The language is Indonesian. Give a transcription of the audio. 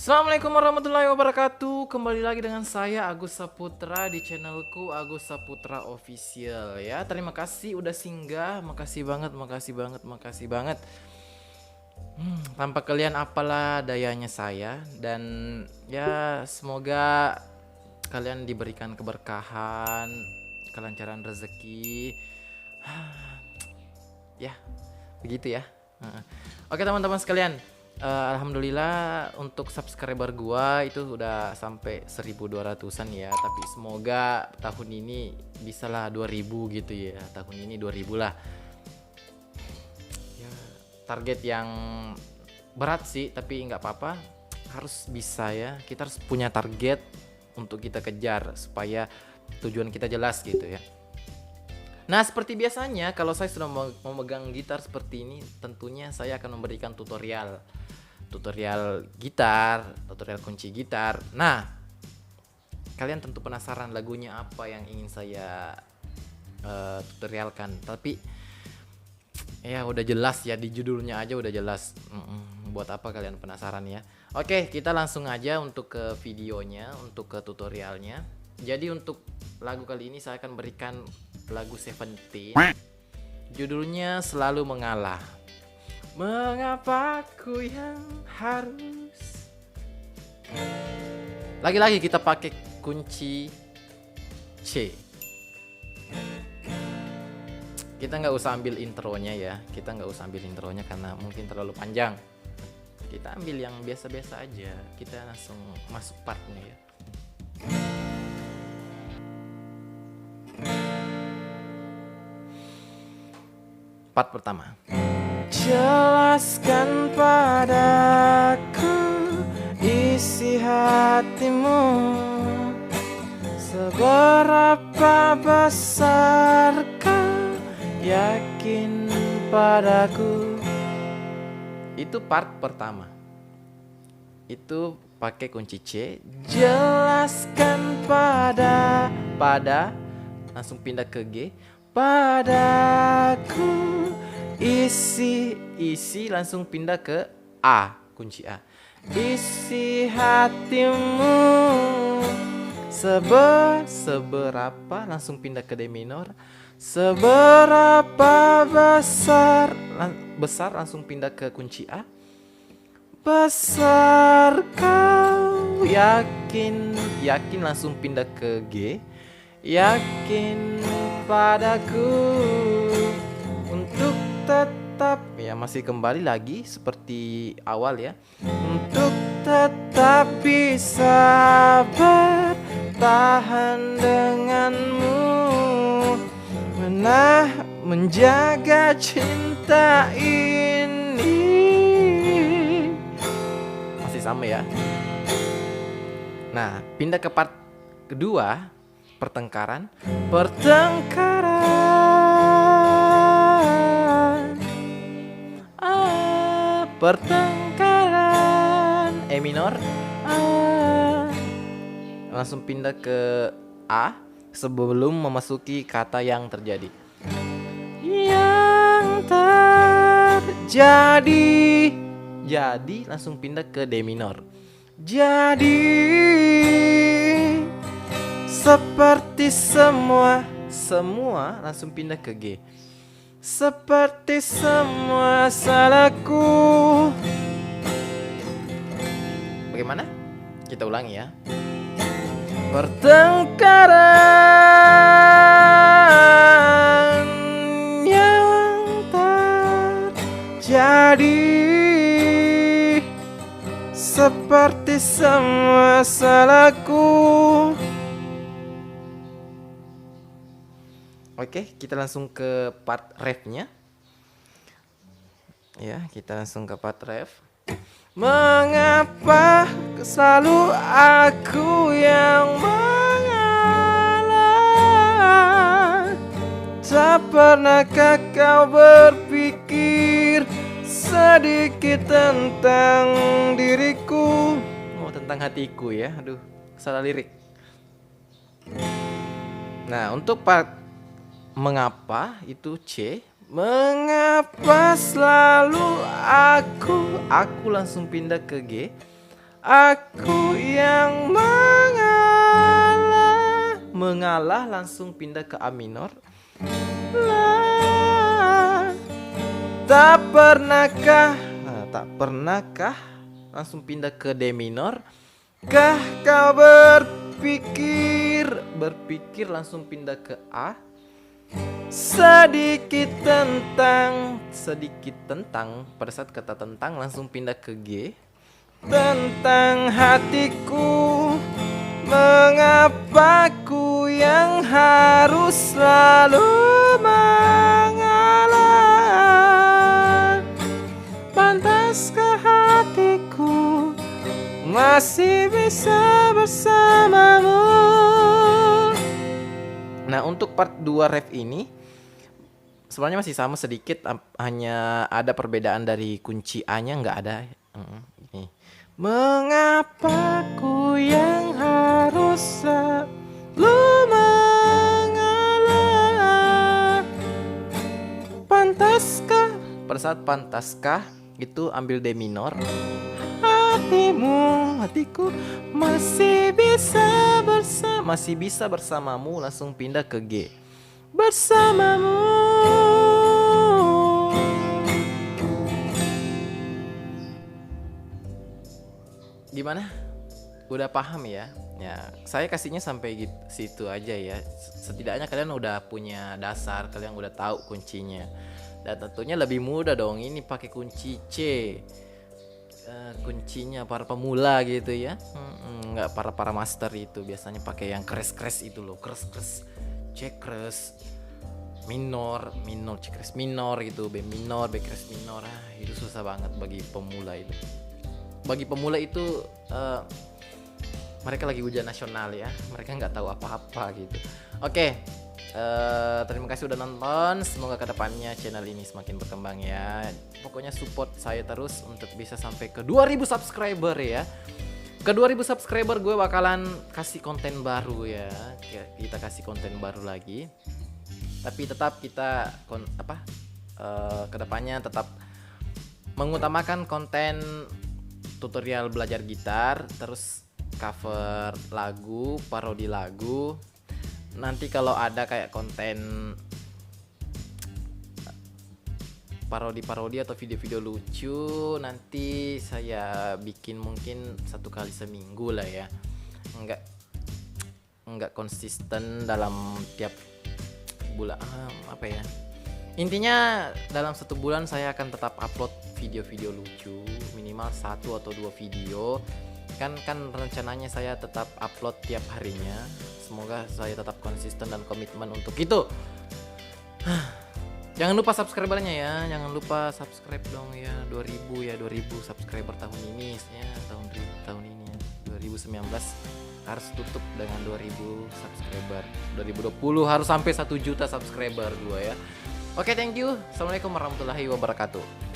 Assalamualaikum warahmatullahi wabarakatuh. Kembali lagi dengan saya Agus Saputra di channelku Agus Saputra Official ya. Terima kasih udah singgah, makasih banget. Tanpa kalian apalah dayanya saya, dan ya semoga kalian diberikan keberkahan, kelancaran rezeki. Ya, begitu ya. Oke teman-teman sekalian, alhamdulillah untuk subscriber gua itu udah sampai 1200-an ya. Tapi semoga tahun ini bisalah 2000 gitu ya. Tahun ini 2000 lah. Ya, target yang berat sih, tapi nggak apa-apa. Harus bisa ya. Kita harus punya target untuk kita kejar supaya tujuan kita jelas gitu ya. Nah, seperti biasanya kalau saya sudah memegang gitar seperti ini, tentunya saya akan memberikan tutorial gitar, tutorial kunci gitar. Nah, kalian tentu penasaran lagunya apa yang ingin saya tutorialkan. Tapi ya udah jelas ya, di judulnya aja udah jelas. Buat apa kalian penasaran ya? Oke, kita langsung aja untuk ke videonya, untuk ke tutorialnya. Jadi untuk lagu kali ini saya akan berikan lagu Seventeen, judulnya Selalu Mengalah. Mengapa ku yang harus, lagi-lagi kita pakai kunci C. Kita nggak usah ambil intronya ya, karena mungkin terlalu panjang. Kita ambil yang biasa-biasa aja, kita langsung masuk partnya ya. Part pertama. Jelaskan padaku isi hatimu, seberapa besarkah yakin padaku. Itu part pertama. Itu pakai kunci C. Jelaskan pada langsung pindah ke G. Padaku isi langsung pindah ke A, kunci A. Isi hatimu seberapa langsung pindah ke D minor. Seberapa besar langsung pindah ke kunci A. Besar kau yakin langsung pindah ke G. Yakin padaku untuk tetap, ya masih kembali lagi seperti awal ya, untuk tetap bisa bertahan denganmu, menjaga cinta ini. Masih sama ya. Nah, pindah ke part kedua, pertengkaran. Pertengkaran E minor. Langsung pindah ke A sebelum memasuki kata yang terjadi. Yang terjadi langsung pindah ke D minor. Jadi seperti semua langsung pindah ke G. Seperti semua salahku. Bagaimana? Kita ulangi ya. Pertengkaran yang terjadi seperti semua salahku. Oke, kita langsung ke part refnya. Ya, kita langsung ke part ref. Mengapa selalu aku yang mengalah? Tak pernahkah kau berpikir sedikit tentang diriku? Oh, tentang hatiku ya. Aduh, salah lirik. Nah, untuk part mengapa itu C. Mengapa selalu aku langsung pindah ke G. Aku yang mengalah langsung pindah ke A minor. Tak pernahkah langsung pindah ke D minor. Kah kau berpikir langsung pindah ke A. Sedikit tentang pada saat kata tentang langsung pindah ke G. Tentang hatiku, mengapa ku yang harus selalu mengalah. Pantaskah hatiku masih bisa bersamamu. Nah, untuk part 2 ref ini sebenarnya masih sama sedikit, hanya ada perbedaan dari kunci A-nya nggak ada. Ini. Mengapa ku yang harus selalu mengalah. Pantaskah, pada saat pantaskah itu ambil D minor. Hatiku masih bisa bersamamu langsung pindah ke G. Bersamamu. Gimana? Udah paham ya? Ya, saya kasihnya sampai situ aja ya. Setidaknya kalian udah punya dasar, kalian udah tahu kuncinya. Dan tentunya lebih mudah dong ini pakai kunci C. Kuncinya para pemula gitu ya, nggak para master itu biasanya pakai yang keras itu loh, keras C keras minor C keras minor gitu, B minor B keras minor. Itu susah banget bagi pemula itu. Bagi pemula itu mereka lagi ujian nasional ya, mereka nggak tahu apa-apa gitu. Oke. Terima kasih udah nonton. Semoga kedepannya channel ini semakin berkembang ya. Pokoknya support saya terus untuk bisa sampai ke 2000 subscriber ya. Ke 2000 subscriber gue bakalan kasih konten baru ya. Kita kasih konten baru lagi. Tapi tetap kita kedepannya tetap mengutamakan konten tutorial belajar gitar, terus cover lagu, parodi lagu. Nanti kalau ada kayak konten parodi atau video-video lucu, nanti saya bikin mungkin 1 kali seminggu lah ya. Enggak konsisten dalam tiap bulan, apa ya. Intinya dalam 1 bulan saya akan tetap upload video-video lucu, minimal 1 atau 2 video. Kan rencananya saya tetap upload tiap harinya. Semoga saya tetap konsisten dan komitmen untuk itu. Jangan lupa subscribernya ya. Jangan lupa subscribe dong ya. 2000 subscriber tahun ini ya. Tahun ini ya. 2019 harus tutup dengan 2000 subscriber. 2020 harus sampai 1 juta subscriber gua ya. Oke, thank you. Assalamualaikum warahmatullahi wabarakatuh.